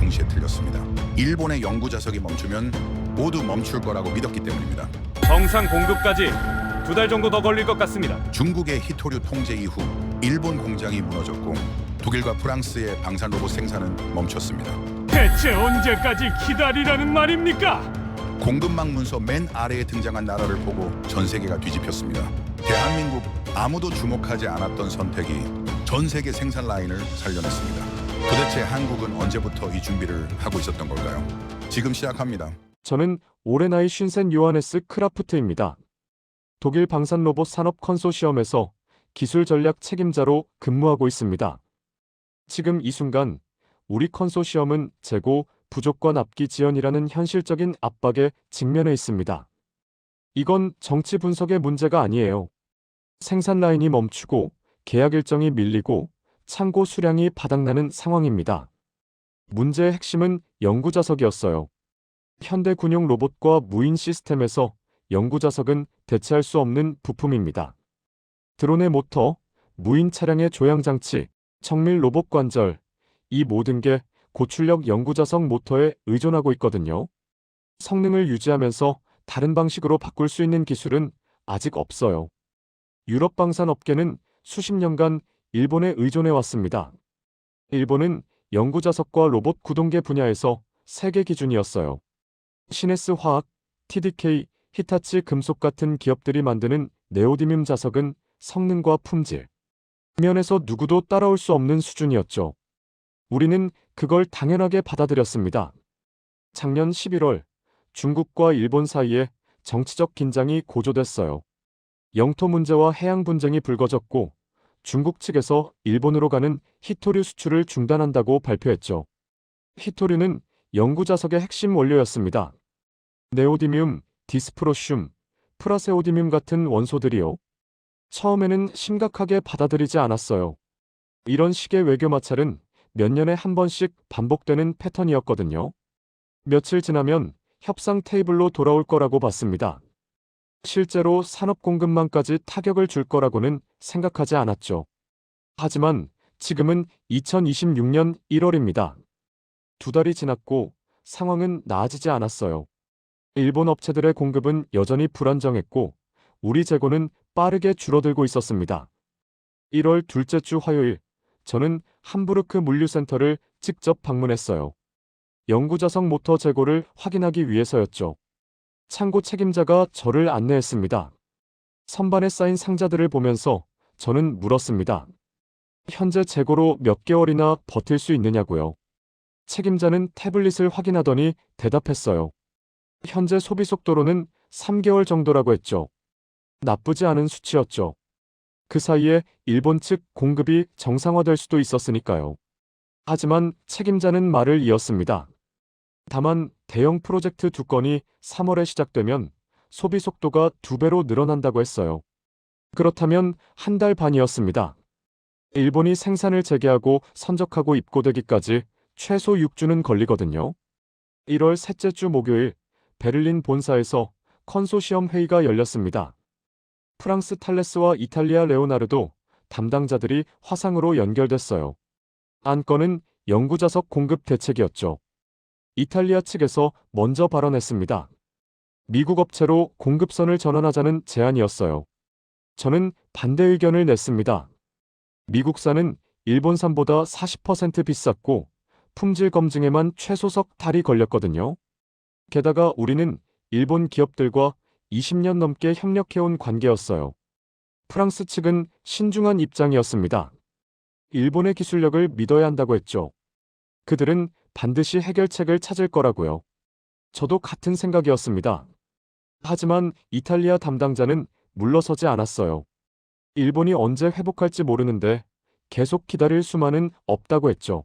동시에 틀렸습니다. 일본의 연구 자석이 멈추면 모두 멈출 거라고 믿었기 때문입니다. 정상 공급까지 2달 정도 더 걸릴 것 같습니다. 중국의 히토류 통제 이후 일본 공장이 무너졌고 독일과 프랑스의 방산 로봇 생산은 멈췄습니다. 대체 언제까지 기다리라는 말입니까? 공급망 문서 맨 아래에 등장한 나라를 보고 전 세계가 뒤집혔습니다. 대한민국 아무도 주목하지 않았던 선택이 전 세계 생산 라인을 살려냈습니다. 도대체 한국은 언제부터 이 준비를 하고 있었던 걸까요? 지금 시작합니다. 저는 올해 나이 53 요하네스 크라프트입니다. 독일 방산 로봇 산업 컨소시엄에서 기술 전략 책임자로 근무하고 있습니다. 지금 이 순간 우리 컨소시엄은 재고 부족과 납기 지연이라는 현실적인 압박에 직면해 있습니다. 이건 정치 분석의 문제가 아니에요. 생산 라인이 멈추고 계약 일정이 밀리고 창고 수량이 바닥나는 상황입니다. 문제의 핵심은 연구 자석이었어요. 현대 군용 로봇과 무인 시스템에서 연구 자석은 대체할 수 없는 부품입니다. 드론의 모터, 무인 차량의 조향 장치, 정밀 로봇 관절, 이 모든 게 고출력 연구 자석 모터에 의존하고 있거든요. 성능을 유지하면서 다른 방식으로 바꿀 수 있는 기술은 아직 없어요. 유럽 방산 업계는 수십 년간 일본에 의존해 왔습니다. 일본은 연구 자석과 로봇 구동계 분야에서 세계 기준이었어요. 시네스 화학, TDK, 히타치 금속 같은 기업들이 만드는 네오디뮴 자석은 성능과 품질, 면에서 누구도 따라올 수 없는 수준이었죠. 우리는 그걸 당연하게 받아들였습니다. 작년 11월 중국과 일본 사이에 정치적 긴장이 고조됐어요. 영토 문제와 해양 분쟁이 불거졌고 중국 측에서 일본으로 가는 히토류 수출을 중단한다고 발표했죠. 히토류는 연구 자석의 핵심 원료였습니다. 네오디뮴, 디스프로슘, 프라세오디뮴 같은 원소들이요. 처음에는 심각하게 받아들이지 않았어요. 이런 식의 외교 마찰은 몇 년에 한 번씩 반복되는 패턴이었거든요. 며칠 지나면 협상 테이블로 돌아올 거라고 봤습니다. 실제로 산업 공급망까지 타격을 줄 거라고는 생각하지 않았죠. 하지만 지금은 2026년 1월입니다. 2달이 지났고 상황은 나아지지 않았어요. 일본 업체들의 공급은 여전히 불안정했고 우리 재고는 빠르게 줄어들고 있었습니다. 1월 둘째 주 화요일, 저는 함부르크 물류센터를 직접 방문했어요. 연구자석 모터 재고를 확인하기 위해서였죠. 창고 책임자가 저를 안내했습니다. 선반에 쌓인 상자들을 보면서 저는 물었습니다. 현재 재고로 몇 개월이나 버틸 수 있느냐고요. 책임자는 태블릿을 확인하더니 대답했어요. 현재 소비 속도로는 3개월 정도라고 했죠. 나쁘지 않은 수치였죠. 그 사이에 일본 측 공급이 정상화될 수도 있었으니까요. 하지만 책임자는 말을 이었습니다. 다만 대형 프로젝트 2건이 3월에 시작되면 소비 속도가 2배로 늘어난다고 했어요. 그렇다면 한 달 반이었습니다. 일본이 생산을 재개하고 선적하고 입고되기까지 최소 6주는 걸리거든요. 1월 셋째 주 목요일, 베를린 본사에서 컨소시엄 회의가 열렸습니다. 프랑스 탈레스와 이탈리아 레오나르도 담당자들이 화상으로 연결됐어요. 안건은 연구자석 공급 대책이었죠. 이탈리아 측에서 먼저 발언했습니다. 미국 업체로 공급선을 전환하자는 제안이었어요. 저는 반대 의견을 냈습니다. 미국산은 일본산보다 40% 비쌌고 품질 검증에만 최소 석 달이 걸렸거든요. 게다가 우리는 일본 기업들과 20년 넘게 협력해온 관계였어요. 프랑스 측은 신중한 입장이었습니다. 일본의 기술력을 믿어야 한다고 했죠. 그들은 반드시 해결책을 찾을 거라고요. 저도 같은 생각이었습니다. 하지만 이탈리아 담당자는 물러서지 않았어요. 일본이 언제 회복할지 모르는데 계속 기다릴 수만은 없다고 했죠.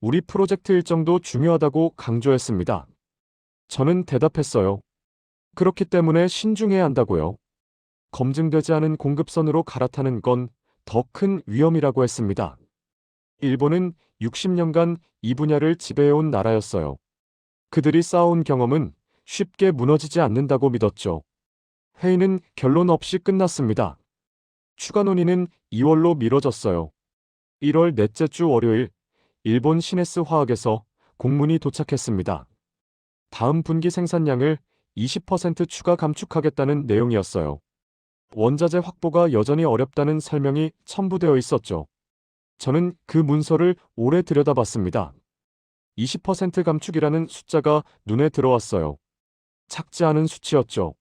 우리 프로젝트 일정도 중요하다고 강조했습니다. 저는 대답했어요. 그렇기 때문에 신중해야 한다고요. 검증되지 않은 공급선으로 갈아타는 건 더 큰 위험이라고 했습니다. 일본은 60년간 이 분야를 지배해온 나라였어요. 그들이 쌓아온 경험은 쉽게 무너지지 않는다고 믿었죠. 회의는 결론 없이 끝났습니다. 추가 논의는 2월로 미뤄졌어요. 1월 넷째 주 월요일, 일본 시네스 화학에서 공문이 도착했습니다. 다음 분기 생산량을 20% 추가 감축하겠다는 내용이었어요. 원자재 확보가 여전히 어렵다는 설명이 첨부되어 있었죠. 저는 그 문서를 오래 들여다봤습니다. 20% 감축이라는 숫자가 눈에 들어왔어요. 작지 않은 수치였죠.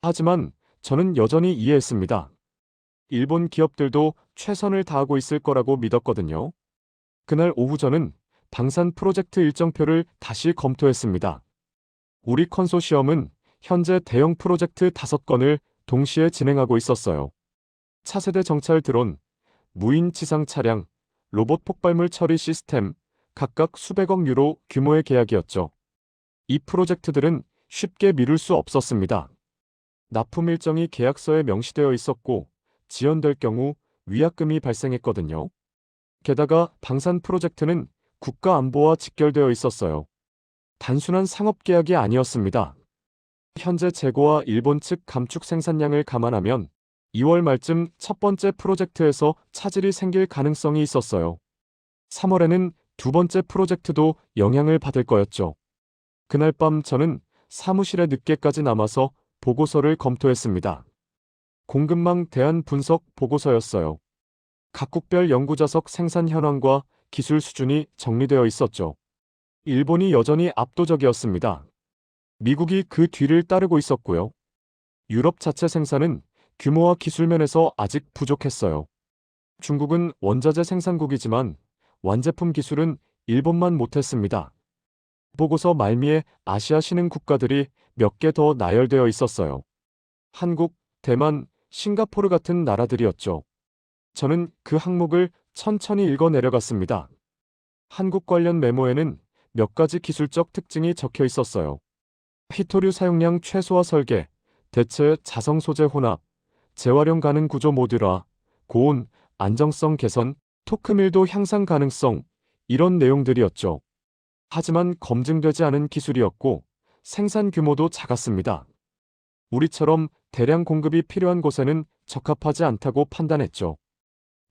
하지만 저는 여전히 이해했습니다. 일본 기업들도 최선을 다하고 있을 거라고 믿었거든요. 그날 오후 저는 방산 프로젝트 일정표를 다시 검토했습니다. 우리 컨소시엄은 현재 대형 프로젝트 5건을 동시에 진행하고 있었어요. 차세대 정찰 드론, 무인 지상 차량, 로봇 폭발물 처리 시스템, 각각 수백억 유로 규모의 계약이었죠. 이 프로젝트들은 쉽게 미룰 수 없었습니다. 납품 일정이 계약서에 명시되어 있었고 지연될 경우 위약금이 발생했거든요. 게다가 방산 프로젝트는 국가 안보와 직결되어 있었어요. 단순한 상업 계약이 아니었습니다. 현재 재고와 일본 측 감축 생산량을 감안하면 2월 말쯤 첫 번째 프로젝트에서 차질이 생길 가능성이 있었어요. 3월에는 두 번째 프로젝트도 영향을 받을 거였죠. 그날 밤 저는 사무실에 늦게까지 남아서 보고서를 검토했습니다. 공급망 대안 분석 보고서였어요. 각국별 연구자석 생산 현황과 기술 수준이 정리되어 있었죠. 일본이 여전히 압도적이었습니다. 미국이 그 뒤를 따르고 있었고요. 유럽 자체 생산은 규모와 기술 면에서 아직 부족했어요. 중국은 원자재 생산국이지만 완제품 기술은 일본만 못했습니다. 보고서 말미에 아시아 신흥 국가들이 몇 개 더 나열되어 있었어요. 한국, 대만, 싱가포르 같은 나라들이었죠. 저는 그 항목을 천천히 읽어 내려갔습니다. 한국 관련 메모에는 몇 가지 기술적 특징이 적혀 있었어요. 히토류 사용량 최소화 설계, 대체 자성 소재 혼합, 재활용 가능 구조 모듈화, 고온, 안정성 개선, 토크 밀도 향상 가능성, 이런 내용들이었죠. 하지만 검증되지 않은 기술이었고 생산 규모도 작았습니다. 우리처럼 대량 공급이 필요한 곳에는 적합하지 않다고 판단했죠.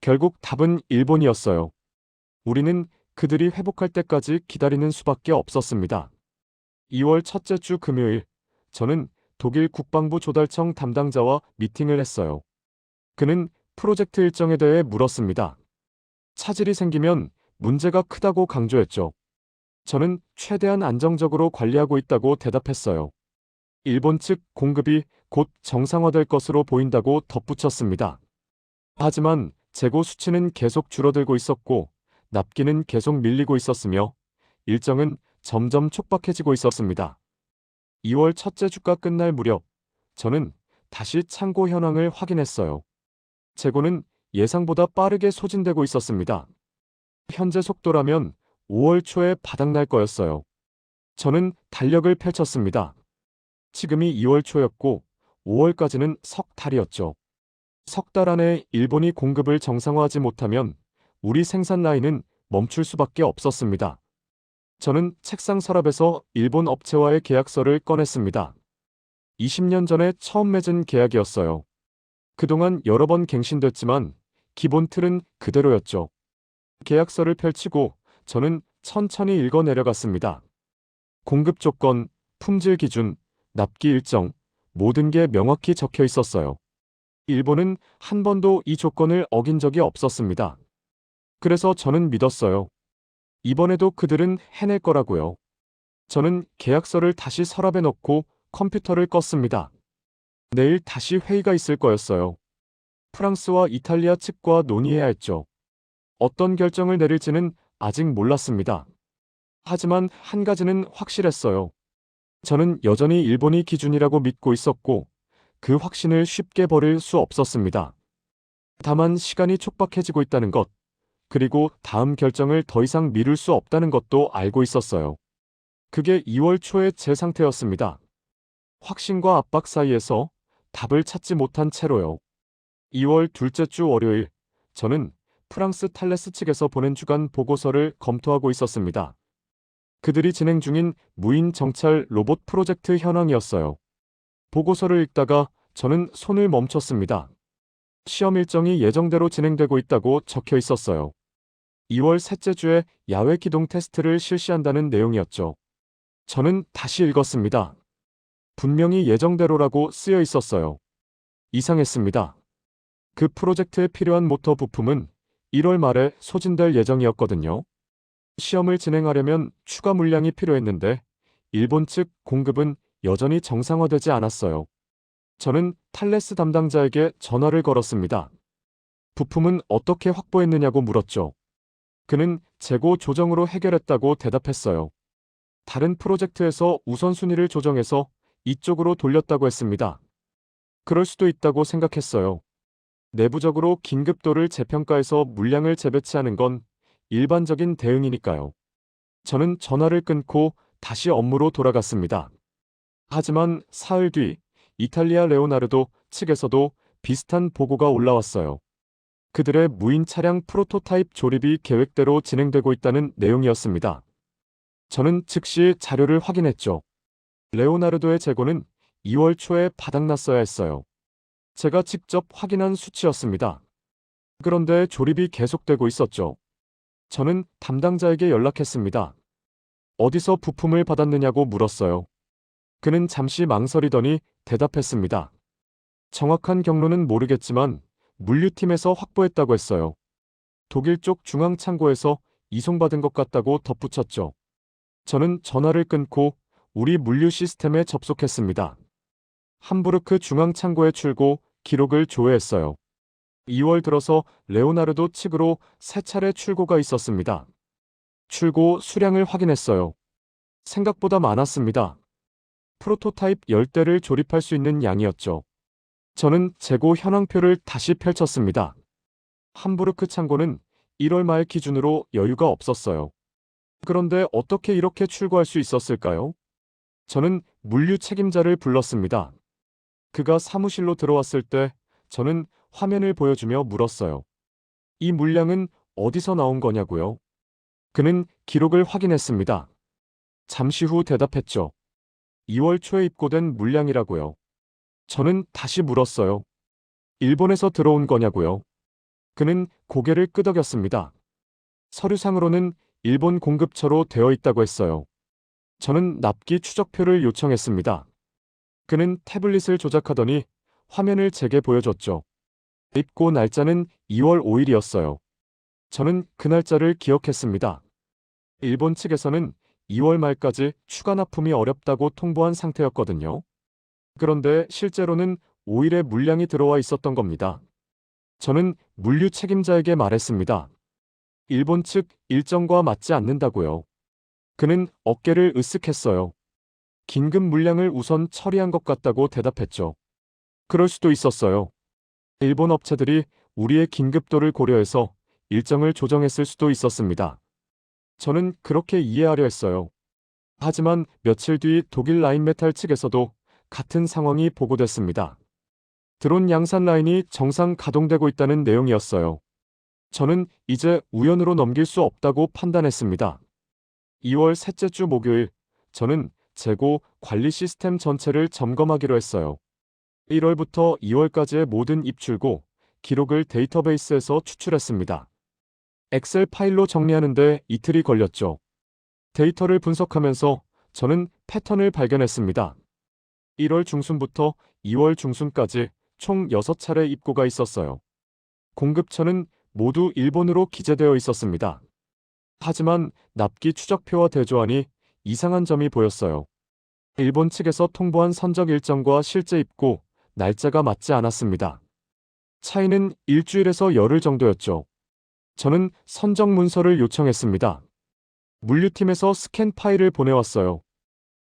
결국 답은 일본이었어요. 우리는 그들이 회복할 때까지 기다리는 수밖에 없었습니다. 2월 첫째 주 금요일, 저는 독일 국방부 조달청 담당자와 미팅을 했어요. 그는 프로젝트 일정에 대해 물었습니다. 차질이 생기면 문제가 크다고 강조했죠. 저는 최대한 안정적으로 관리하고 있다고 대답했어요. 일본 측 공급이 곧 정상화될 것으로 보인다고 덧붙였습니다. 하지만 재고 수치는 계속 줄어들고 있었고 납기는 계속 밀리고 있었으며 일정은 점점 촉박해지고 있었습니다. 2월 첫째 주가 끝날 무렵 저는 다시 창고 현황을 확인했어요. 재고는 예상보다 빠르게 소진되고 있었습니다. 현재 속도라면 5월 초에 바닥날 거였어요. 저는 달력을 펼쳤습니다. 지금이 2월 초였고 5월까지는 석 달이었죠. 석 달 안에 일본이 공급을 정상화하지 못하면 우리 생산 라인은 멈출 수밖에 없었습니다. 저는 책상 서랍에서 일본 업체와의 계약서를 꺼냈습니다. 20년 전에 처음 맺은 계약이었어요. 그동안 여러 번 갱신됐지만 기본 틀은 그대로였죠. 계약서를 펼치고 저는 천천히 읽어 내려갔습니다. 공급 조건, 품질 기준, 납기 일정, 모든 게 명확히 적혀 있었어요. 일본은 한 번도 이 조건을 어긴 적이 없었습니다. 그래서 저는 믿었어요. 이번에도 그들은 해낼 거라고요. 저는 계약서를 다시 서랍에 넣고 컴퓨터를 껐습니다. 내일 다시 회의가 있을 거였어요. 프랑스와 이탈리아 측과 논의해야 했죠. 어떤 결정을 내릴지는 아직 몰랐습니다. 하지만 한 가지는 확실했어요. 저는 여전히 일본이 기준이라고 믿고 있었고 그 확신을 쉽게 버릴 수 없었습니다. 다만 시간이 촉박해지고 있다는 것, 그리고 다음 결정을 더 이상 미룰 수 없다는 것도 알고 있었어요. 그게 2월 초의 제 상태였습니다. 확신과 압박 사이에서 답을 찾지 못한 채로요. 2월 둘째 주 월요일, 저는 프랑스 탈레스 측에서 보낸 주간 보고서를 검토하고 있었습니다. 그들이 진행 중인 무인 정찰 로봇 프로젝트 현황이었어요. 보고서를 읽다가 저는 손을 멈췄습니다. 시험 일정이 예정대로 진행되고 있다고 적혀 있었어요. 2월 셋째 주에 야외 기동 테스트를 실시한다는 내용이었죠. 저는 다시 읽었습니다. 분명히 예정대로라고 쓰여 있었어요. 이상했습니다. 그 프로젝트에 필요한 모터 부품은 1월 말에 소진될 예정이었거든요. 시험을 진행하려면 추가 물량이 필요했는데 일본 측 공급은 여전히 정상화되지 않았어요. 저는 탈레스 담당자에게 전화를 걸었습니다. 부품은 어떻게 확보했느냐고 물었죠. 그는 재고 조정으로 해결했다고 대답했어요. 다른 프로젝트에서 우선순위를 조정해서 이쪽으로 돌렸다고 했습니다. 그럴 수도 있다고 생각했어요. 내부적으로 긴급도를 재평가해서 물량을 재배치하는 건 일반적인 대응이니까요. 저는 전화를 끊고 다시 업무로 돌아갔습니다. 하지만 사흘 뒤 이탈리아 레오나르도 측에서도 비슷한 보고가 올라왔어요. 그들의 무인 차량 프로토타입 조립이 계획대로 진행되고 있다는 내용이었습니다. 저는 즉시 자료를 확인했죠. 레오나르도의 재고는 2월 초에 바닥났어야 했어요. 제가 직접 확인한 수치였습니다. 그런데 조립이 계속되고 있었죠. 저는 담당자에게 연락했습니다. 어디서 부품을 받았느냐고 물었어요. 그는 잠시 망설이더니 대답했습니다. 정확한 경로는 모르겠지만 물류팀에서 확보했다고 했어요. 독일 쪽 중앙 창고에서 이송받은 것 같다고 덧붙였죠. 저는 전화를 끊고 우리 물류 시스템에 접속했습니다. 함부르크 중앙 창고의 출고 기록을 조회했어요. 2월 들어서 레오나르도 측으로 3차례 출고가 있었습니다. 출고 수량을 확인했어요. 생각보다 많았습니다. 프로토타입 10대를 조립할 수 있는 양이었죠. 저는 재고 현황표를 다시 펼쳤습니다. 함부르크 창고는 1월 말 기준으로 여유가 없었어요. 그런데 어떻게 이렇게 출고할 수 있었을까요? 저는 물류 책임자를 불렀습니다. 그가 사무실로 들어왔을 때 저는 화면을 보여주며 물었어요. 이 물량은 어디서 나온 거냐고요? 그는 기록을 확인했습니다. 잠시 후 대답했죠. 2월 초에 입고된 물량이라고요. 저는 다시 물었어요. 일본에서 들어온 거냐고요? 그는 고개를 끄덕였습니다. 서류상으로는 일본 공급처로 되어 있다고 했어요. 저는 납기 추적표를 요청했습니다. 그는 태블릿을 조작하더니 화면을 제게 보여줬죠. 입고 날짜는 2월 5일이었어요. 저는 그 날짜를 기억했습니다. 일본 측에서는 2월 말까지 추가 납품이 어렵다고 통보한 상태였거든요. 그런데 실제로는 5일에 물량이 들어와 있었던 겁니다. 저는 물류 책임자에게 말했습니다. 일본 측 일정과 맞지 않는다고요. 그는 어깨를 으쓱했어요. 긴급 물량을 우선 처리한 것 같다고 대답했죠. 그럴 수도 있었어요. 일본 업체들이 우리의 긴급도를 고려해서 일정을 조정했을 수도 있었습니다. 저는 그렇게 이해하려 했어요. 하지만 며칠 뒤 독일 라인메탈 측에서도 같은 상황이 보고됐습니다. 드론 양산 라인이 정상 가동되고 있다는 내용이었어요. 저는 이제 우연으로 넘길 수 없다고 판단했습니다. 2월 셋째 주 목요일, 저는 재고 관리 시스템 전체를 점검하기로 했어요. 1월부터 2월까지의 모든 입출고 기록을 데이터베이스에서 추출했습니다. 엑셀 파일로 정리하는데 이틀이 걸렸죠. 데이터를 분석하면서 저는 패턴을 발견했습니다. 1월 중순부터 2월 중순까지 총 6차례 입고가 있었어요. 공급처는 모두 일본으로 기재되어 있었습니다. 하지만 납기 추적표와 대조하니 이상한 점이 보였어요. 일본 측에서 통보한 선적 일정과 실제 입고 날짜가 맞지 않았습니다. 차이는 일주일에서 열흘 정도였죠. 저는 선적 문서를 요청했습니다. 물류팀에서 스캔 파일을 보내왔어요.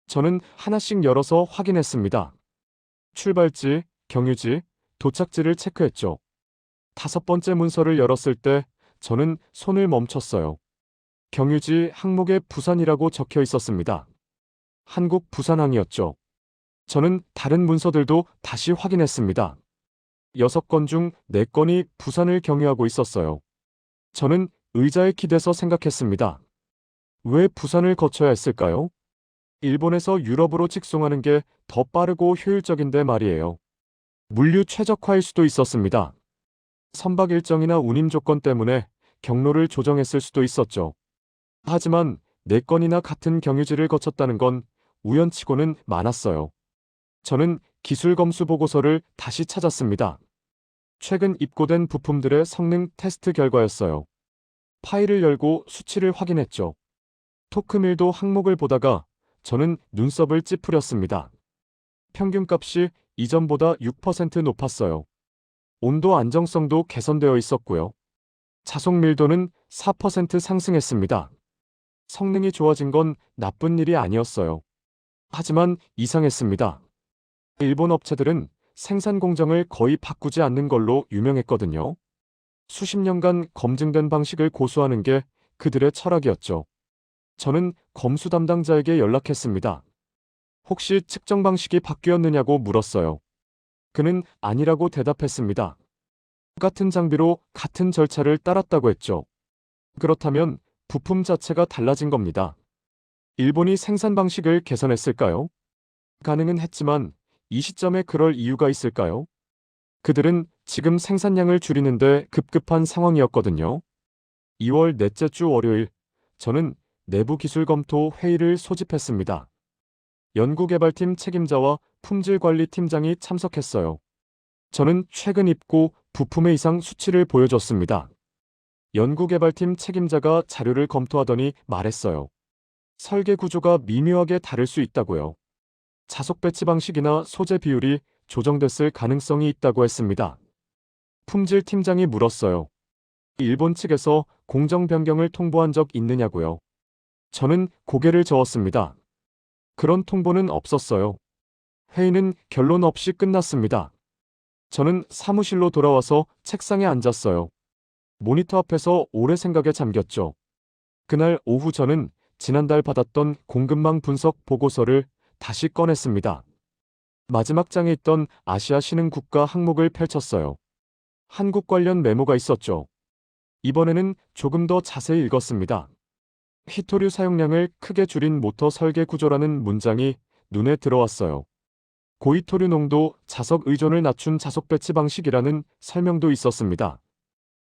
저는 하나씩 열어서 확인했습니다. 출발지, 경유지, 도착지를 체크했죠. 5번째 문서를 열었을 때 저는 손을 멈췄어요. 경유지 항목에 부산이라고 적혀 있었습니다. 한국 부산항이었죠. 저는 다른 문서들도 다시 확인했습니다. 6건 중 4건이 부산을 경유하고 있었어요. 저는 의자에 기대서 생각했습니다. 왜 부산을 거쳐야 했을까요? 일본에서 유럽으로 직송하는 게 더 빠르고 효율적인데 말이에요. 물류 최적화일 수도 있었습니다. 선박 일정이나 운임 조건 때문에 경로를 조정했을 수도 있었죠. 하지만 4건이나 같은 경유지를 거쳤다는 건 우연치고는 많았어요. 저는 기술 검수 보고서를 다시 찾았습니다. 최근 입고된 부품들의 성능 테스트 결과였어요. 파일을 열고 수치를 확인했죠. 토크밀도 항목을 보다가 저는 눈썹을 찌푸렸습니다. 평균값이 이전보다 6% 높았어요. 온도 안정성도 개선되어 있었고요. 자속 밀도는 4% 상승했습니다. 성능이 좋아진 건 나쁜 일이 아니었어요. 하지만 이상했습니다. 일본 업체들은 생산 공정을 거의 바꾸지 않는 걸로 유명했거든요. 수십 년간 검증된 방식을 고수하는 게 그들의 철학이었죠. 저는 검수 담당자에게 연락했습니다. 혹시 측정 방식이 바뀌었느냐고 물었어요. 그는 아니라고 대답했습니다. 똑같은 장비로 같은 절차를 따랐다고 했죠. 그렇다면 부품 자체가 달라진 겁니다. 일본이 생산 방식을 개선했을까요? 가능은 했지만 이 시점에 그럴 이유가 있을까요? 그들은 지금 생산량을 줄이는데 급급한 상황이었거든요. 2월 넷째 주 월요일, 저는 내부 기술 검토 회의를 소집했습니다. 연구개발팀 책임자와 품질관리팀장이 참석했어요. 저는 최근 입고 부품의 이상 수치를 보여줬습니다. 연구개발팀 책임자가 자료를 검토하더니 말했어요. 설계 구조가 미묘하게 다를 수 있다고요. 자속 배치 방식이나 소재 비율이 조정됐을 가능성이 있다고 했습니다. 품질 팀장이 물었어요. 일본 측에서 공정 변경을 통보한 적 있느냐고요. 저는 고개를 저었습니다. 그런 통보는 없었어요. 회의는 결론 없이 끝났습니다. 저는 사무실로 돌아와서 책상에 앉았어요. 모니터 앞에서 오래 생각에 잠겼죠. 그날 오후 저는 지난달 받았던 공급망 분석 보고서를 다시 꺼냈습니다. 마지막 장에 있던 아시아 신흥 국가 항목을 펼쳤어요. 한국 관련 메모가 있었죠. 이번에는 조금 더 자세히 읽었습니다. 히토류 사용량을 크게 줄인 모터 설계 구조라는 문장이 눈에 들어왔어요. 고히토류 농도 자석 의존을 낮춘 자석 배치 방식이라는 설명도 있었습니다.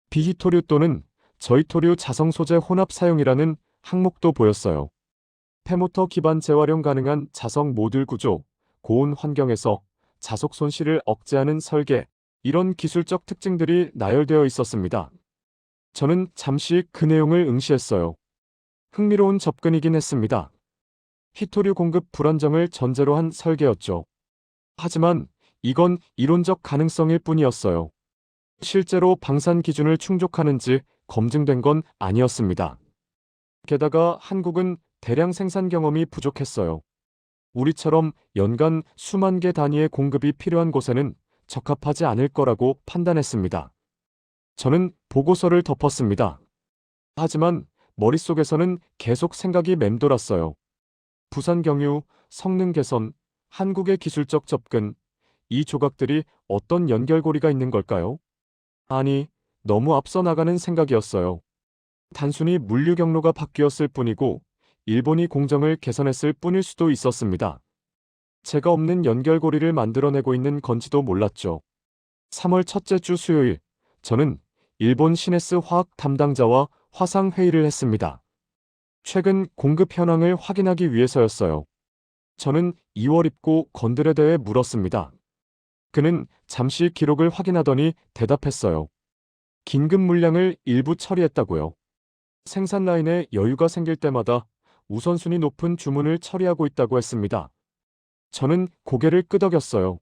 비히토류 또는 저히토류 자성 소재 혼합 사용이라는 항목도 보였어요. 폐모터 기반 재활용 가능한 자석 모듈 구조, 고온 환경에서 자속 손실을 억제하는 설계, 이런 기술적 특징들이 나열되어 있었습니다. 저는 잠시 그 내용을 응시했어요. 흥미로운 접근이긴 했습니다. 히토류 공급 불안정을 전제로 한 설계였죠. 하지만 이건 이론적 가능성일 뿐이었어요. 실제로 방산 기준을 충족하는지 검증된 건 아니었습니다. 게다가 한국은 대량 생산 경험이 부족했어요. 우리처럼 연간 수만 개 단위의 공급이 필요한 곳에는 적합하지 않을 거라고 판단했습니다. 저는 보고서를 덮었습니다. 하지만 머릿속에서는 계속 생각이 맴돌았어요. 부산 경유, 성능 개선, 한국의 기술적 접근, 이 조각들이 어떤 연결고리가 있는 걸까요? 아니, 너무 앞서 나가는 생각이었어요. 단순히 물류 경로가 바뀌었을 뿐이고 일본이 공정을 개선했을 뿐일 수도 있었습니다. 제가 없는 연결고리를 만들어내고 있는 건지도 몰랐죠. 3월 첫째 주 수요일, 저는 일본 시네스 화학 담당자와 화상 회의를 했습니다. 최근 공급 현황을 확인하기 위해서였어요. 저는 2월 입고 건들에 대해 물었습니다. 그는 잠시 기록을 확인하더니 대답했어요. 긴급 물량을 일부 처리했다고요. 생산 라인에 여유가 생길 때마다 우선순위 높은 주문을 처리하고 있다고 했습니다. 저는 고개를 끄덕였어요.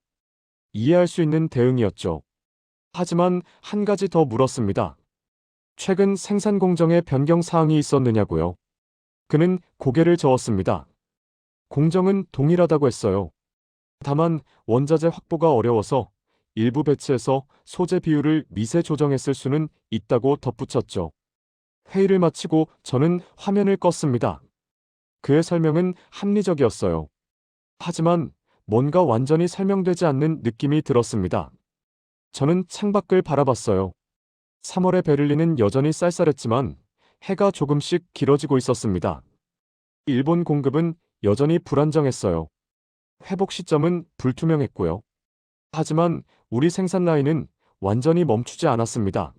이해할 수 있는 대응이었죠. 하지만 한 가지 더 물었습니다. 최근 생산 공정에 변경 사항이 있었느냐고요. 그는 고개를 저었습니다. 공정은 동일하다고 했어요. 다만 원자재 확보가 어려워서 일부 배치에서 소재 비율을 미세 조정했을 수는 있다고 덧붙였죠. 회의를 마치고 저는 화면을 껐습니다. 그의 설명은 합리적이었어요. 하지만 뭔가 완전히 설명되지 않는 느낌이 들었습니다. 저는 창밖을 바라봤어요. 3월의 베를린은 여전히 쌀쌀했지만 해가 조금씩 길어지고 있었습니다. 일본 공급은 여전히 불안정했어요. 회복 시점은 불투명했고요. 하지만 우리 생산 라인은 완전히 멈추지 않았습니다.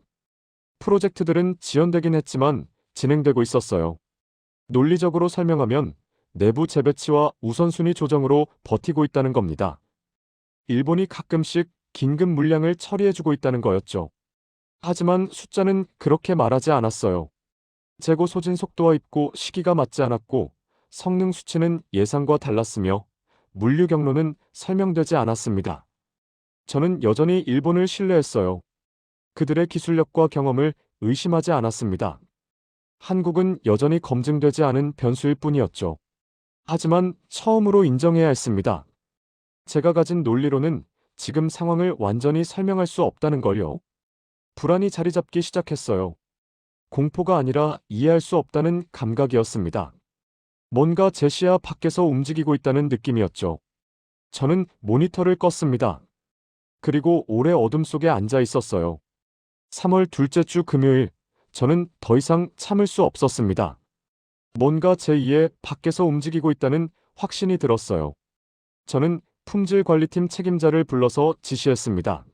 프로젝트들은 지연되긴 했지만 진행되고 있었어요. 논리적으로 설명하면 내부 재배치와 우선순위 조정으로 버티고 있다는 겁니다. 일본이 가끔씩 긴급 물량을 처리해주고 있다는 거였죠. 하지만 숫자는 그렇게 말하지 않았어요. 재고 소진 속도와 입고 시기가 맞지 않았고 성능 수치는 예상과 달랐으며 물류 경로는 설명되지 않았습니다. 저는 여전히 일본을 신뢰했어요. 그들의 기술력과 경험을 의심하지 않았습니다. 한국은 여전히 검증되지 않은 변수일 뿐이었죠. 하지만 처음으로 인정해야 했습니다. 제가 가진 논리로는 지금 상황을 완전히 설명할 수 없다는 걸요. 불안이 자리 잡기 시작했어요. 공포가 아니라 이해할 수 없다는 감각이었습니다. 뭔가 제 시야 밖에서 움직이고 있다는 느낌이었죠. 저는 모니터를 껐습니다. 그리고 오래 어둠 속에 앉아 있었어요. 3월 둘째 주 금요일, 저는 더 이상 참을 수 없었습니다. 뭔가 제 이해 밖에서 움직이고 있다는 확신이 들었어요. 저는 품질관리팀 책임자를 불러서 지시했습니다.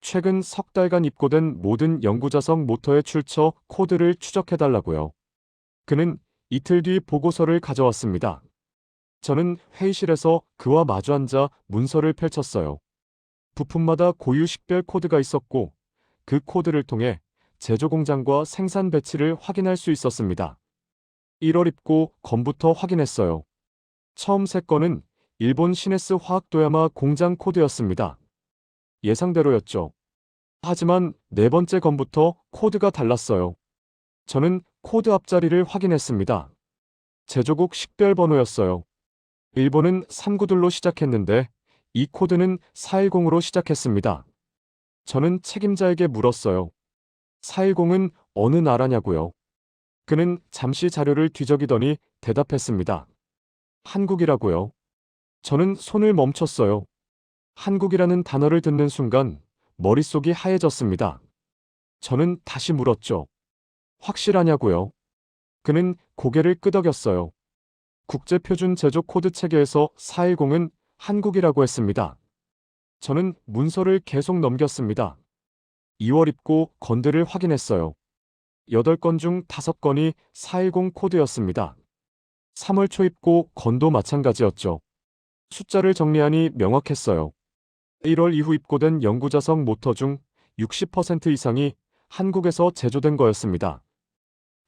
최근 석 달간 입고된 모든 연구자석 모터의 출처 코드를 추적해달라고요. 그는 이틀 뒤 보고서를 가져왔습니다. 저는 회의실에서 그와 마주 앉아 문서를 펼쳤어요. 부품마다 고유 식별 코드가 있었고 그 코드를 통해 제조 공장과 생산 배치를 확인할 수 있었습니다. 1월 입고 건부터 확인했어요. 처음 세 건은 일본 시네스 화학도야마 공장 코드였습니다. 예상대로였죠. 하지만 네 번째 건부터 코드가 달랐어요. 저는 코드 앞자리를 확인했습니다. 제조국 식별번호였어요. 일본은 39둘로 시작했는데 이 코드는 410으로 시작했습니다. 저는 책임자에게 물었어요. 410은 어느 나라냐고요. 그는 잠시 자료를 뒤적이더니 대답했습니다. 한국이라고요. 저는 손을 멈췄어요. 한국이라는 단어를 듣는 순간 머릿속이 하얘졌습니다. 저는 다시 물었죠. 확실하냐고요. 그는 고개를 끄덕였어요. 국제표준 제조 코드 체계에서 410은 한국이라고 했습니다. 저는 문서를 계속 넘겼습니다. 2월 입고 건들을 확인했어요. 8건 중 5건이 410 코드였습니다. 3월 초 입고 건도 마찬가지였죠. 숫자를 정리하니 명확했어요. 1월 이후 입고된 연구자석 모터 중 60% 이상이 한국에서 제조된 거였습니다.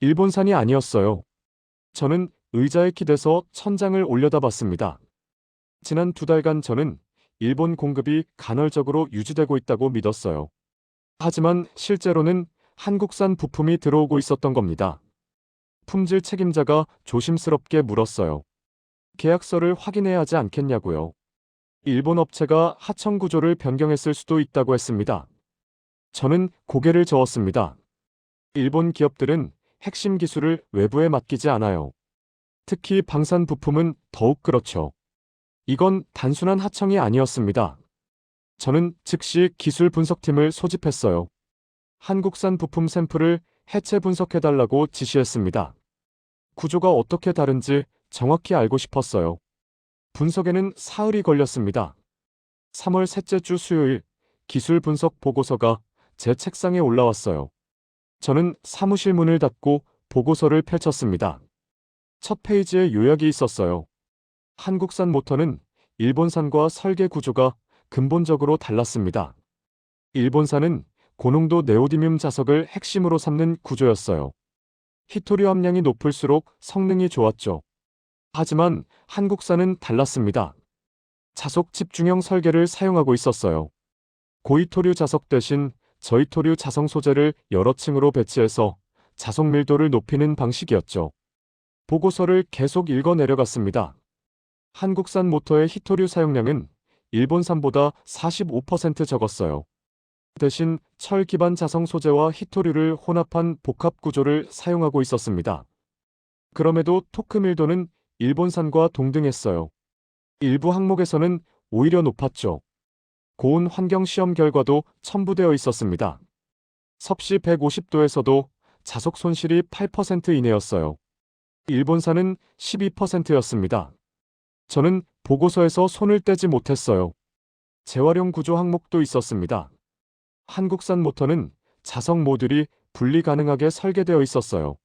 일본산이 아니었어요. 저는 의자에 기대서 천장을 올려다봤습니다. 지난 2달간 저는 일본 공급이 간헐적으로 유지되고 있다고 믿었어요. 하지만 실제로는 한국산 부품이 들어오고 있었던 겁니다. 품질 책임자가 조심스럽게 물었어요. 계약서를 확인해야 하지 않겠냐고요. 일본 업체가 하청 구조를 변경했을 수도 있다고 했습니다. 저는 고개를 저었습니다. 일본 기업들은 핵심 기술을 외부에 맡기지 않아요. 특히 방산 부품은 더욱 그렇죠. 이건 단순한 하청이 아니었습니다. 저는 즉시 기술 분석팀을 소집했어요. 한국산 부품 샘플을 해체 분석해달라고 지시했습니다. 구조가 어떻게 다른지 정확히 알고 싶었어요. 분석에는 사흘이 걸렸습니다. 3월 셋째 주 수요일 기술 분석 보고서가 제 책상에 올라왔어요. 저는 사무실 문을 닫고 보고서를 펼쳤습니다. 첫 페이지에 요약이 있었어요. 한국산 모터는 일본산과 설계 구조가 근본적으로 달랐습니다. 일본산은 고농도 네오디뮴 자석을 핵심으로 삼는 구조였어요. 히토류 함량이 높을수록 성능이 좋았죠. 하지만 한국산은 달랐습니다. 자석 집중형 설계를 사용하고 있었어요. 고이토류 자석 대신 저이토류 자성 소재를 여러 층으로 배치해서 자석 밀도를 높이는 방식이었죠. 보고서를 계속 읽어 내려갔습니다. 한국산 모터의 히토류 사용량은 일본산보다 45% 적었어요. 대신 철 기반 자성 소재와 히토류를 혼합한 복합 구조를 사용하고 있었습니다. 그럼에도 토크 밀도는 일본산과 동등했어요. 일부 항목에서는 오히려 높았죠. 고온 환경 시험 결과도 첨부되어 있었습니다. 섭씨 150도에서도 자석 손실이 8% 이내였어요. 일본산은 12%였습니다. 저는 보고서에서 손을 떼지 못했어요. 재활용 구조 항목도 있었습니다. 한국산 모터는 자석 모듈이 분리 가능하게 설계되어 있었어요.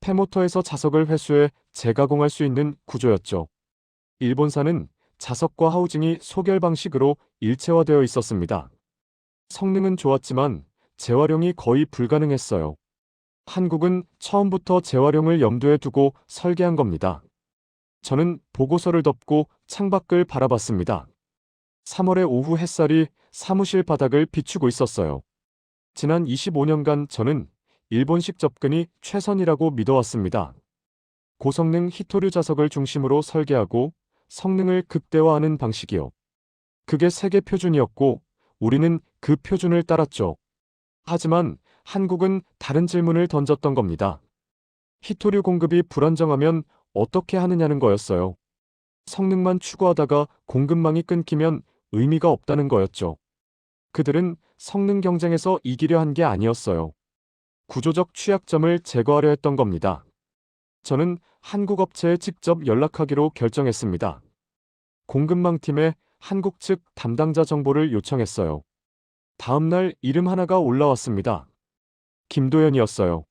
폐모터에서 자석을 회수해 재가공할 수 있는 구조였죠. 일본사는 자석과 하우징이 소결 방식으로 일체화되어 있었습니다. 성능은 좋았지만 재활용이 거의 불가능했어요. 한국은 처음부터 재활용을 염두에 두고 설계한 겁니다. 저는 보고서를 덮고 창밖을 바라봤습니다. 3월의 오후 햇살이 사무실 바닥을 비추고 있었어요. 지난 25년간 저는 일본식 접근이 최선이라고 믿어왔습니다. 고성능 히토류 자석을 중심으로 설계하고 성능을 극대화하는 방식이요. 그게 세계 표준이었고 우리는 그 표준을 따랐죠. 하지만 한국은 다른 질문을 던졌던 겁니다. 히토류 공급이 불안정하면 어떻게 하느냐는 거였어요. 성능만 추구하다가 공급망이 끊기면 의미가 없다는 거였죠. 그들은 성능 경쟁에서 이기려 한 게 아니었어요. 구조적 취약점을 제거하려 했던 겁니다. 저는 한국 업체에 직접 연락하기로 결정했습니다. 공급망 팀에 한국 측 담당자 정보를 요청했어요. 다음 날 이름 하나가 올라왔습니다. 김도연이었어요.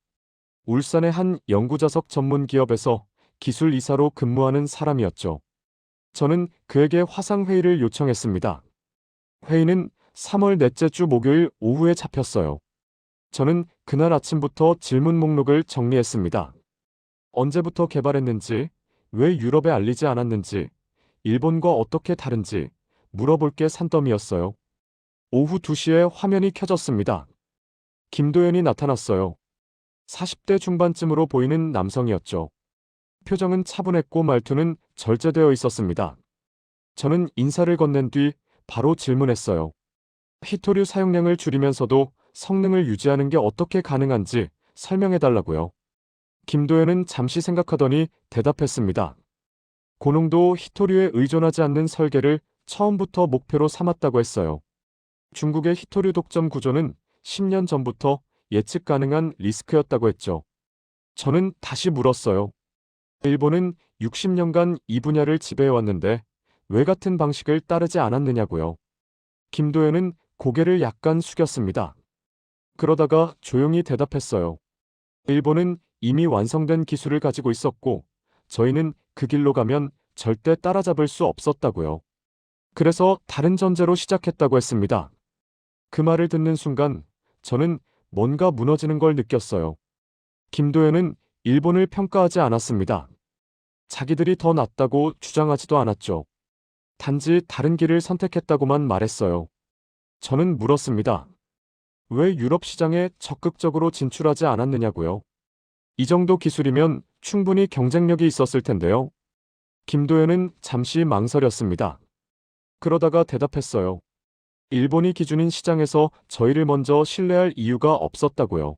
울산의 한 연구자석 전문 기업에서 기술 이사로 근무하는 사람이었죠. 저는 그에게 화상회의를 요청했습니다. 회의는 3월 넷째 주 목요일 오후에 잡혔어요. 저는 그날 아침부터 질문 목록을 정리했습니다. 언제부터 개발했는지, 왜 유럽에 알리지 않았는지, 일본과 어떻게 다른지 물어볼 게 산더미였어요. 오후 2시에 화면이 켜졌습니다. 김도연이 나타났어요. 40대 중반쯤으로 보이는 남성이었죠. 표정은 차분했고 말투는 절제되어 있었습니다. 저는 인사를 건넨 뒤 바로 질문했어요. 히토류 사용량을 줄이면서도 성능을 유지하는 게 어떻게 가능한지 설명해달라고요. 김도연은 잠시 생각하더니 대답했습니다. 고농도 히토류에 의존하지 않는 설계를 처음부터 목표로 삼았다고 했어요. 중국의 히토류 독점 구조는 10년 전부터 예측 가능한 리스크였다고 했죠. 저는 다시 물었어요. 일본은 60년간 이 분야를 지배해왔는데 왜 같은 방식을 따르지 않았느냐고요. 김도연은 고개를 약간 숙였습니다. 그러다가 조용히 대답했어요. 일본은 이미 완성된 기술을 가지고 있었고 저희는 그 길로 가면 절대 따라잡을 수 없었다고요. 그래서 다른 전제로 시작했다고 했습니다. 그 말을 듣는 순간 저는 뭔가 무너지는 걸 느꼈어요. 김도연은 일본을 평가하지 않았습니다. 자기들이 더 낫다고 주장하지도 않았죠. 단지 다른 길을 선택했다고만 말했어요. 저는 물었습니다. 왜 유럽 시장에 적극적으로 진출하지 않았느냐고요. 이 정도 기술이면 충분히 경쟁력이 있었을 텐데요. 김도연은 잠시 망설였습니다. 그러다가 대답했어요. 일본이 기준인 시장에서 저희를 먼저 신뢰할 이유가 없었다고요.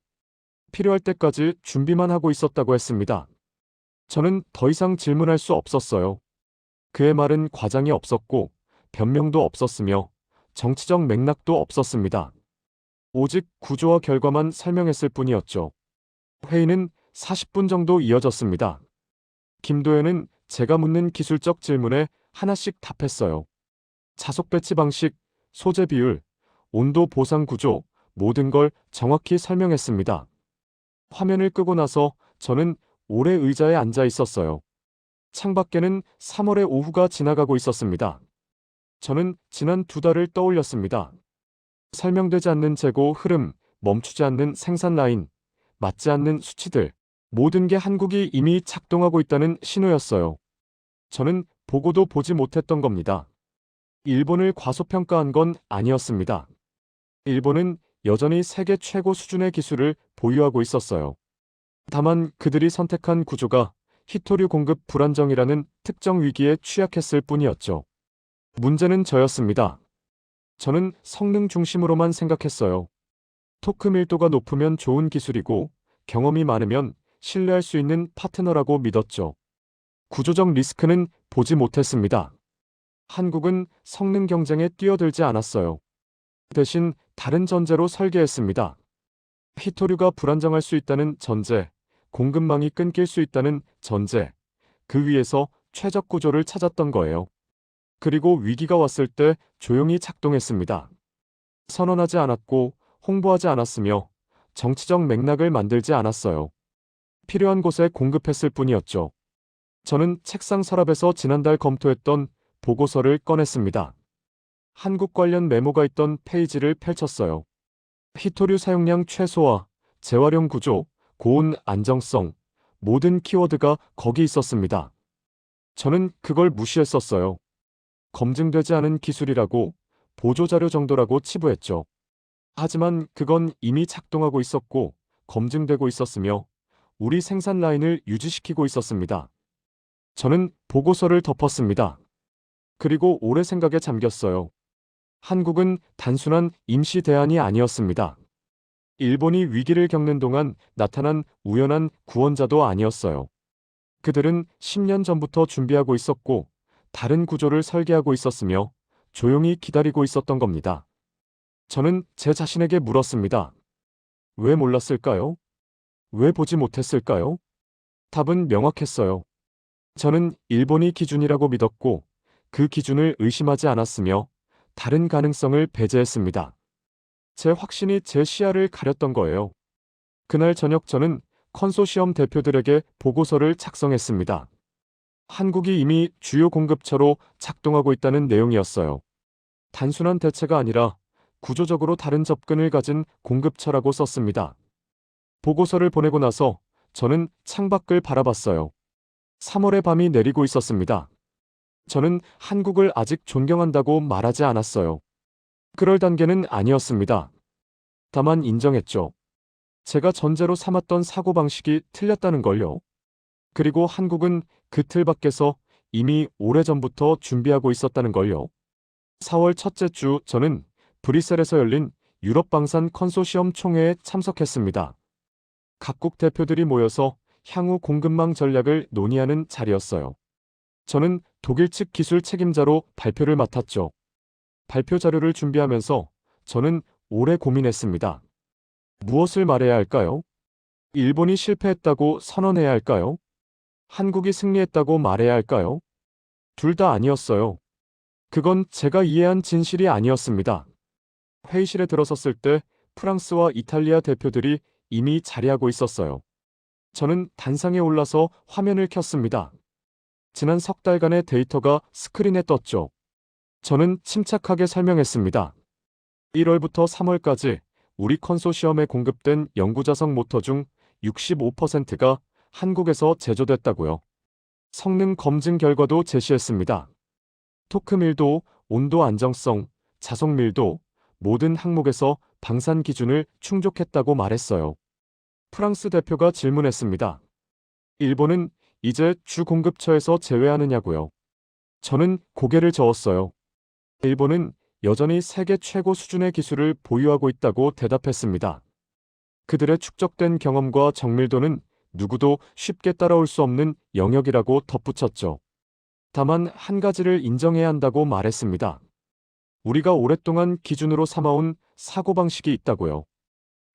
필요할 때까지 준비만 하고 있었다고 했습니다. 저는 더 이상 질문할 수 없었어요. 그의 말은 과장이 없었고 변명도 없었으며 정치적 맥락도 없었습니다. 오직 구조와 결과만 설명했을 뿐이었죠. 회의는 40분 정도 이어졌습니다. 김도연은 제가 묻는 기술적 질문에 하나씩 답했어요. 자석 배치 방식, 소재 비율, 온도 보상 구조, 모든 걸 정확히 설명했습니다. 화면을 끄고 나서 저는 오래 의자에 앉아 있었어요. 창밖에는 3월의 오후가 지나가고 있었습니다. 저는 지난 2달을 떠올렸습니다. 설명되지 않는 재고 흐름, 멈추지 않는 생산 라인, 맞지 않는 수치들, 모든 게 한국이 이미 작동하고 있다는 신호였어요. 저는 보고도 보지 못했던 겁니다. 일본을 과소평가한 건 아니었습니다. 일본은 여전히 세계 최고 수준의 기술을 보유하고 있었어요. 다만 그들이 선택한 구조가 히토류 공급 불안정이라는 특정 위기에 취약했을 뿐이었죠. 문제는 저였습니다. 저는 성능 중심으로만 생각했어요. 토크 밀도가 높으면 좋은 기술이고 경험이 많으면 신뢰할 수 있는 파트너라고 믿었죠. 구조적 리스크는 보지 못했습니다. 한국은 성능 경쟁에 뛰어들지 않았어요. 대신 다른 전제로 설계했습니다. 히토류가 불안정할 수 있다는 전제, 공급망이 끊길 수 있다는 전제, 그 위에서 최적 구조를 찾았던 거예요. 그리고 위기가 왔을 때 조용히 작동했습니다. 선언하지 않았고 홍보하지 않았으며 정치적 맥락을 만들지 않았어요. 필요한 곳에 공급했을 뿐이었죠. 저는 책상 서랍에서 지난달 검토했던 보고서를 꺼냈습니다. 한국 관련 메모가 있던 페이지를 펼쳤어요. 히토류 사용량 최소화, 재활용 구조, 고온 안정성, 모든 키워드가 거기 있었습니다. 저는 그걸 무시했었어요. 검증되지 않은 기술이라고, 보조자료 정도라고 치부했죠. 하지만 그건 이미 작동하고 있었고, 검증되고 있었으며, 우리 생산 라인을 유지시키고 있었습니다. 저는 보고서를 덮었습니다. 그리고 오래 생각에 잠겼어요. 한국은 단순한 임시 대안이 아니었습니다. 일본이 위기를 겪는 동안 나타난 우연한 구원자도 아니었어요. 그들은 10년 전부터 준비하고 있었고, 다른 구조를 설계하고 있었으며, 조용히 기다리고 있었던 겁니다. 저는 제 자신에게 물었습니다. 왜 몰랐을까요? 왜 보지 못했을까요? 답은 명확했어요. 저는 일본이 기준이라고 믿었고, 그 기준을 의심하지 않았으며, 다른 가능성을 배제했습니다. 제 확신이 제 시야를 가렸던 거예요. 그날 저녁 저는 컨소시엄 대표들에게 보고서를 작성했습니다. 한국이 이미 주요 공급처로 작동하고 있다는 내용이었어요. 단순한 대체가 아니라 구조적으로 다른 접근을 가진 공급처라고 썼습니다. 보고서를 보내고 나서 저는 창밖을 바라봤어요. 3월의 밤이 내리고 있었습니다. 저는 한국을 아직 존경한다고 말하지 않았어요. 그럴 단계는 아니었습니다. 다만 인정했죠. 제가 전제로 삼았던 사고방식이 틀렸다는 걸요. 그리고 한국은 그 틀 밖에서 이미 오래전부터 준비하고 있었다는 걸요. 4월 첫째 주 저는 브뤼셀에서 열린 유럽 방산 컨소시엄 총회에 참석했습니다. 각국 대표들이 모여서 향후 공급망 전략을 논의하는 자리였어요. 저는 독일 측 기술 책임자로 발표를 맡았죠. 발표 자료를 준비하면서 저는 오래 고민했습니다. 무엇을 말해야 할까요? 일본이 실패했다고 선언해야 할까요? 한국이 승리했다고 말해야 할까요? 둘 다 아니었어요. 그건 제가 이해한 진실이 아니었습니다. 회의실에 들어섰을 때 프랑스와 이탈리아 대표들이 이미 자리하고 있었어요. 저는 단상에 올라서 화면을 켰습니다. 지난 석 달간의 데이터가 스크린에 떴죠. 저는 침착하게 설명했습니다. 1월부터 3월까지 우리 컨소시엄에 공급된 영구자석 모터 중 65%가 한국에서 제조됐다고요. 성능 검증 결과도 제시했습니다. 토크 밀도, 온도 안정성, 자석 밀도, 모든 항목에서 방산 기준을 충족했다고 말했어요. 프랑스 대표가 질문했습니다. 일본은 이제 주 공급처에서 제외하느냐고요. 저는 고개를 저었어요. 일본은 여전히 세계 최고 수준의 기술을 보유하고 있다고 대답했습니다. 그들의 축적된 경험과 정밀도는 누구도 쉽게 따라올 수 없는 영역이라고 덧붙였죠. 다만 한 가지를 인정해야 한다고 말했습니다. 우리가 오랫동안 기준으로 삼아온 사고방식이 있다고요.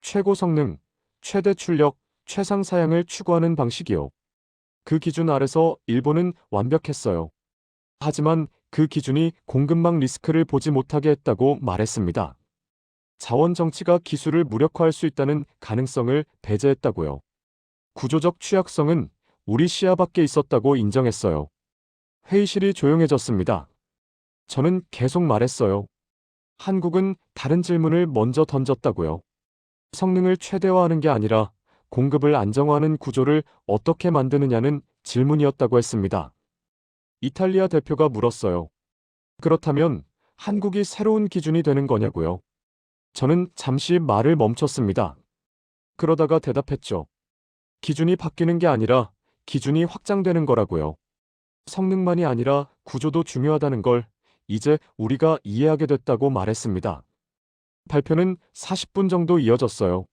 최고 성능, 최대 출력, 최상 사양을 추구하는 방식이요. 그 기준 아래서 일본은 완벽했어요. 하지만 그 기준이 공급망 리스크를 보지 못하게 했다고 말했습니다. 자원 정치가 기술을 무력화할 수 있다는 가능성을 배제했다고요. 구조적 취약성은 우리 시야 밖에 있었다고 인정했어요. 회의실이 조용해졌습니다. 저는 계속 말했어요. 한국은 다른 질문을 먼저 던졌다고요. 성능을 최대화하는 게 아니라 공급을 안정화하는 구조를 어떻게 만드느냐는 질문이었다고 했습니다. 이탈리아 대표가 물었어요. 그렇다면 한국이 새로운 기준이 되는 거냐고요. 저는 잠시 말을 멈췄습니다. 그러다가 대답했죠. 기준이 바뀌는 게 아니라 기준이 확장되는 거라고요. 성능만이 아니라 구조도 중요하다는 걸 이제 우리가 이해하게 됐다고 말했습니다. 발표는 40분 정도 이어졌어요.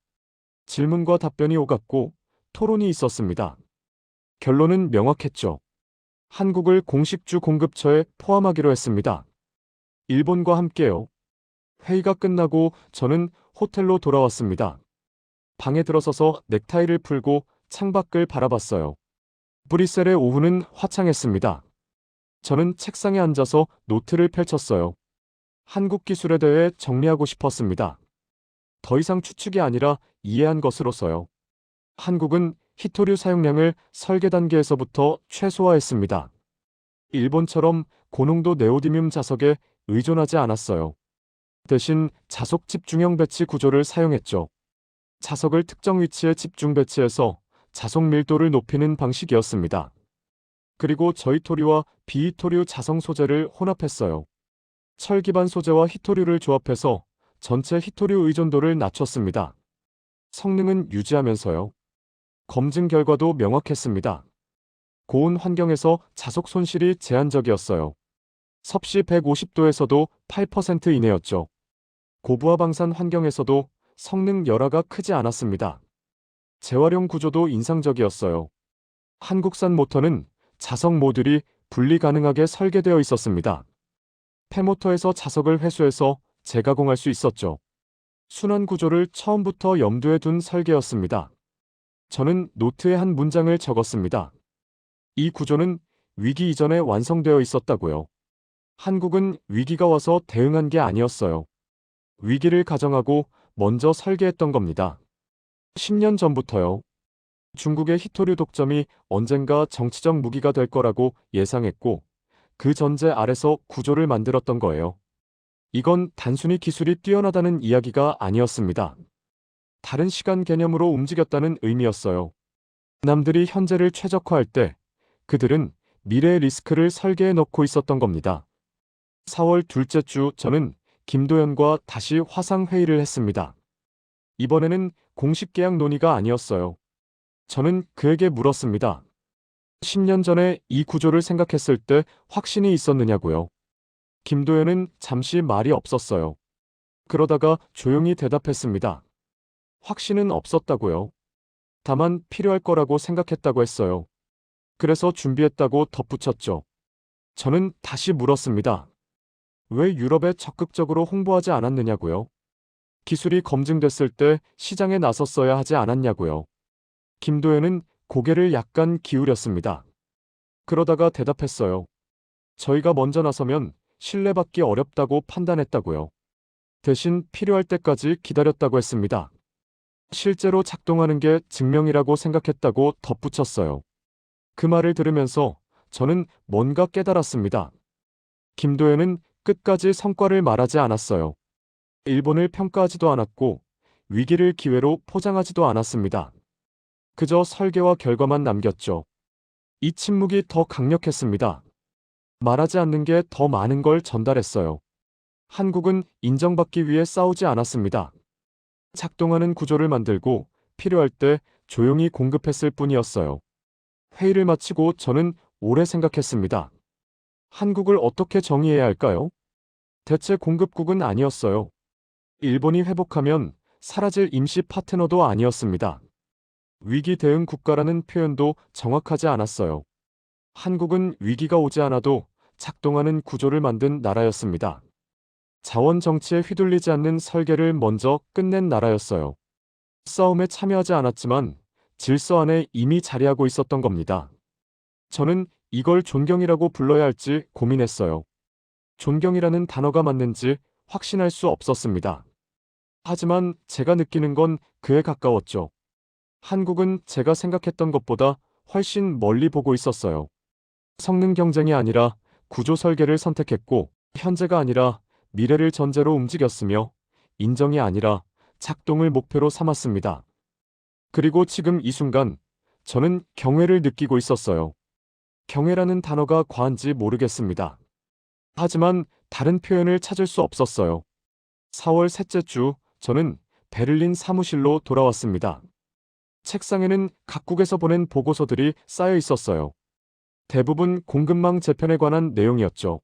질문과 답변이 오갔고 토론이 있었습니다. 결론은 명확했죠. 한국을 공식 주 공급처에 포함하기로 했습니다. 일본과 함께요. 회의가 끝나고 저는 호텔로 돌아왔습니다. 방에 들어서서 넥타이를 풀고 창밖을 바라봤어요. 브뤼셀의 오후는 화창했습니다. 저는 책상에 앉아서 노트를 펼쳤어요. 한국 기술에 대해 정리하고 싶었습니다. 더 이상 추측이 아니라 이해한 것으로서요. 한국은 히토류 사용량을 설계 단계에서부터 최소화했습니다. 일본처럼 고농도 네오디뮴 자석에 의존하지 않았어요. 대신 자석 집중형 배치 구조를 사용했죠. 자석을 특정 위치에 집중 배치해서 자석 밀도를 높이는 방식이었습니다. 그리고 저히토류와 비히토류 자성 소재를 혼합했어요. 철 기반 소재와 히토류를 조합해서 전체 히토류 의존도를 낮췄습니다. 성능은 유지하면서요. 검증 결과도 명확했습니다. 고온 환경에서 자석 손실이 제한적이었어요. 섭씨 150도에서도 8% 이내였죠. 고부하 방산 환경에서도 성능 열화가 크지 않았습니다. 재활용 구조도 인상적이었어요. 한국산 모터는 자석 모듈이 분리 가능하게 설계되어 있었습니다. 폐모터에서 자석을 회수해서 재가공할 수 있었죠. 순환 구조를 처음부터 염두에 둔 설계였습니다. 저는 노트에 한 문장을 적었습니다. 이 구조는 위기 이전에 완성되어 있었다고요. 한국은 위기가 와서 대응한 게 아니었어요. 위기를 가정하고 먼저 설계했던 겁니다. 10년 전부터요. 중국의 히토류 독점이 언젠가 정치적 무기가 될 거라고 예상했고 그 전제 아래서 구조를 만들었던 거예요. 이건 단순히 기술이 뛰어나다는 이야기가 아니었습니다. 다른 시간 개념으로 움직였다는 의미였어요. 남들이 현재를 최적화할 때 그들은 미래의 리스크를 설계해 넣고 있었던 겁니다. 4월 둘째 주 저는 김도연과 다시 화상회의를 했습니다. 이번에는 공식 계약 논의가 아니었어요. 저는 그에게 물었습니다. 10년 전에 이 구조를 생각했을 때 확신이 있었느냐고요. 김도연은 잠시 말이 없었어요. 그러다가 조용히 대답했습니다. 확신은 없었다고요. 다만 필요할 거라고 생각했다고 했어요. 그래서 준비했다고 덧붙였죠. 저는 다시 물었습니다. 왜 유럽에 적극적으로 홍보하지 않았느냐고요. 기술이 검증됐을 때 시장에 나섰어야 하지 않았냐고요. 김도연은 고개를 약간 기울였습니다. 그러다가 대답했어요. 저희가 먼저 나서면 신뢰받기 어렵다고 판단했다고요. 대신 필요할 때까지 기다렸다고 했습니다. 실제로 작동하는 게 증명이라고 생각했다고 덧붙였어요. 그 말을 들으면서 저는 뭔가 깨달았습니다. 김도연은 끝까지 성과를 말하지 않았어요. 일본을 평가하지도 않았고 위기를 기회로 포장하지도 않았습니다. 그저 설계와 결과만 남겼죠. 이 침묵이 더 강력했습니다. 말하지 않는 게 더 많은 걸 전달했어요. 한국은 인정받기 위해 싸우지 않았습니다. 작동하는 구조를 만들고 필요할 때 조용히 공급했을 뿐이었어요. 회의를 마치고 저는 오래 생각했습니다. 한국을 어떻게 정의해야 할까요? 대체 공급국은 아니었어요. 일본이 회복하면 사라질 임시 파트너도 아니었습니다. 위기 대응 국가라는 표현도 정확하지 않았어요. 한국은 위기가 오지 않아도 작동하는 구조를 만든 나라였습니다. 자원 정치에 휘둘리지 않는 설계를 먼저 끝낸 나라였어요. 싸움에 참여하지 않았지만 질서 안에 이미 자리하고 있었던 겁니다. 저는 이걸 존경이라고 불러야 할지 고민했어요. 존경이라는 단어가 맞는지 확신할 수 없었습니다. 하지만 제가 느끼는 건 그에 가까웠죠. 한국은 제가 생각했던 것보다 훨씬 멀리 보고 있었어요. 성능 경쟁이 아니라 구조 설계를 선택했고 현재가 아니라 미래를 전제로 움직였으며 인정이 아니라 작동을 목표로 삼았습니다. 그리고 지금 이 순간 저는 경외를 느끼고 있었어요. 경외라는 단어가 과한지 모르겠습니다. 하지만 다른 표현을 찾을 수 없었어요. 4월 셋째 주 저는 베를린 사무실로 돌아왔습니다. 책상에는 각국에서 보낸 보고서들이 쌓여 있었어요. 대부분 공급망 재편에 관한 내용이었죠.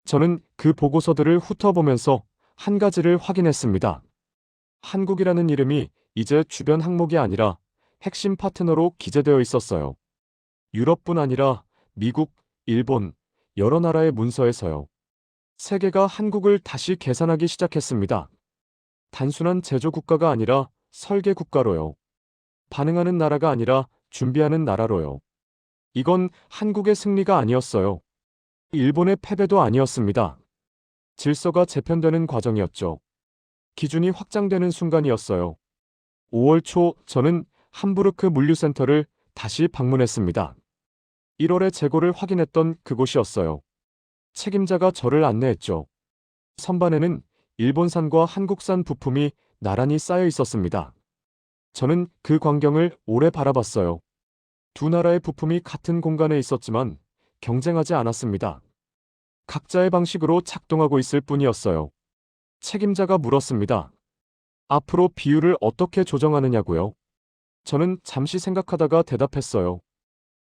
저는 그 보고서들을 훑어보면서 한 가지를 확인했습니다. 한국이라는 이름이 이제 주변 항목이 아니라 핵심 파트너로 기재되어 있었어요. 유럽뿐 아니라 미국, 일본, 여러 나라의 문서에서요. 세계가 한국을 다시 계산하기 시작했습니다. 단순한 제조 국가가 아니라 설계 국가로요. 반응하는 나라가 아니라 준비하는 나라로요. 이건 한국의 승리가 아니었어요. 일본의 패배도 아니었습니다. 질서가 재편되는 과정이었죠. 기준이 확장되는 순간이었어요. 5월 초 저는 함부르크 물류센터를 다시 방문했습니다. 1월에 재고를 확인했던 그곳이었어요. 책임자가 저를 안내했죠. 선반에는 일본산과 한국산 부품이 나란히 쌓여 있었습니다. 저는 그 광경을 오래 바라봤어요. 두 나라의 부품이 같은 공간에 있었지만 경쟁하지 않았습니다. 각자의 방식으로 작동하고 있을 뿐이었어요. 책임자가 물었습니다. 앞으로 비율을 어떻게 조정하느냐고요? 저는 잠시 생각하다가 대답했어요.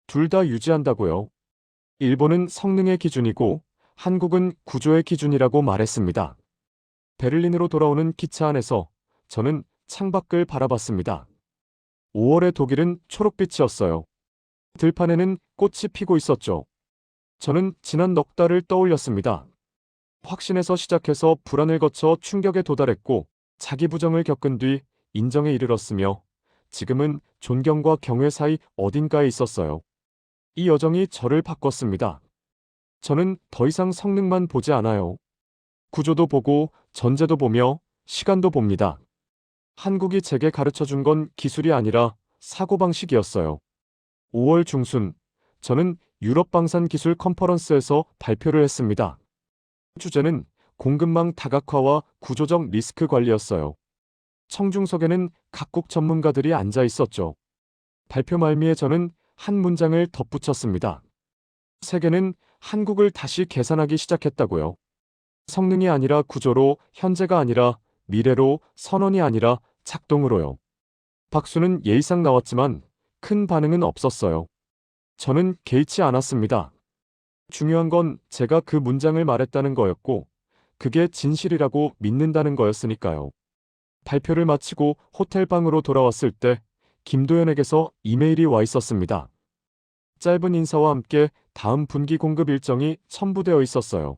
둘 다 유지한다고요. 일본은 성능의 기준이고 한국은 구조의 기준이라고 말했습니다. 베를린으로 돌아오는 기차 안에서 저는 창밖을 바라봤습니다. 5월의 독일은 초록빛이었어요. 들판에는 꽃이 피고 있었죠. 저는 지난 넉 달을 떠올렸습니다. 확신에서 시작해서 불안을 거쳐 충격에 도달했고 자기 부정을 겪은 뒤 인정에 이르렀으며 지금은 존경과 경외 사이 어딘가에 있었어요. 이 여정이 저를 바꿨습니다. 저는 더 이상 성능만 보지 않아요. 구조도 보고 전제도 보며 시간도 봅니다. 한국이 제게 가르쳐준 건 기술이 아니라 사고방식이었어요. 5월 중순, 저는 유럽 방산 기술 컨퍼런스에서 발표를 했습니다. 주제는 공급망 다각화와 구조적 리스크 관리였어요. 청중석에는 각국 전문가들이 앉아 있었죠. 발표 말미에 저는 한 문장을 덧붙였습니다. 세계는 한국을 다시 계산하기 시작했다고요. 성능이 아니라 구조로, 현재가 아니라 미래로, 선언이 아니라 작동으로요. 박수는 예의상 나왔지만 큰 반응은 없었어요. 저는 개의치 않았습니다. 중요한 건 제가 그 문장을 말했다는 거였고, 그게 진실이라고 믿는다는 거였으니까요. 발표를 마치고 호텔방으로 돌아왔을 때 김도연에게서 이메일이 와 있었습니다. 짧은 인사와 함께 다음 분기 공급 일정이 첨부되어 있었어요.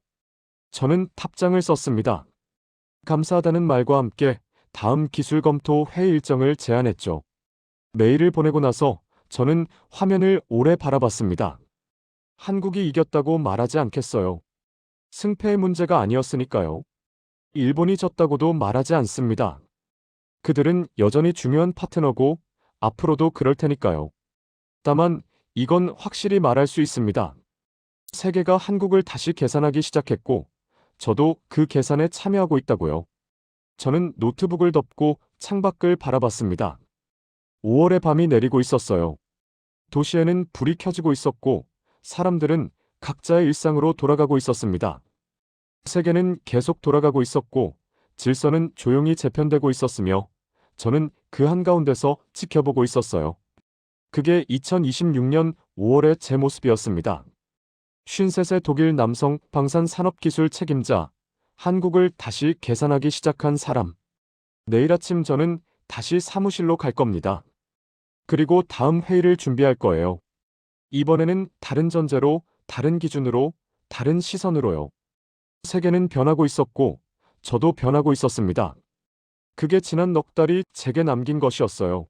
저는 답장을 썼습니다. 감사하다는 말과 함께 다음 기술 검토 회의 일정을 제안했죠. 메일을 보내고 나서 저는 화면을 오래 바라봤습니다. 한국이 이겼다고 말하지 않겠어요. 승패의 문제가 아니었으니까요. 일본이 졌다고도 말하지 않습니다. 그들은 여전히 중요한 파트너고 앞으로도 그럴 테니까요. 다만 이건 확실히 말할 수 있습니다. 세계가 한국을 다시 계산하기 시작했고 저도 그 계산에 참여하고 있다고요. 저는 노트북을 덮고 창밖을 바라봤습니다. 5월의 밤이 내리고 있었어요. 도시에는 불이 켜지고 있었고 사람들은 각자의 일상으로 돌아가고 있었습니다. 세계는 계속 돌아가고 있었고 질서는 조용히 재편되고 있었으며 저는 그 한가운데서 지켜보고 있었어요. 그게 2026년 5월의 제 모습이었습니다. 53세 독일 남성 방산산업기술 책임자, 한국을 다시 계산하기 시작한 사람. 내일 아침 저는 다시 사무실로 갈 겁니다. 그리고 다음 회의를 준비할 거예요. 이번에는 다른 전제로, 다른 기준으로, 다른 시선으로요. 세계는 변하고 있었고, 저도 변하고 있었습니다. 그게 지난 넉 달이 제게 남긴 것이었어요.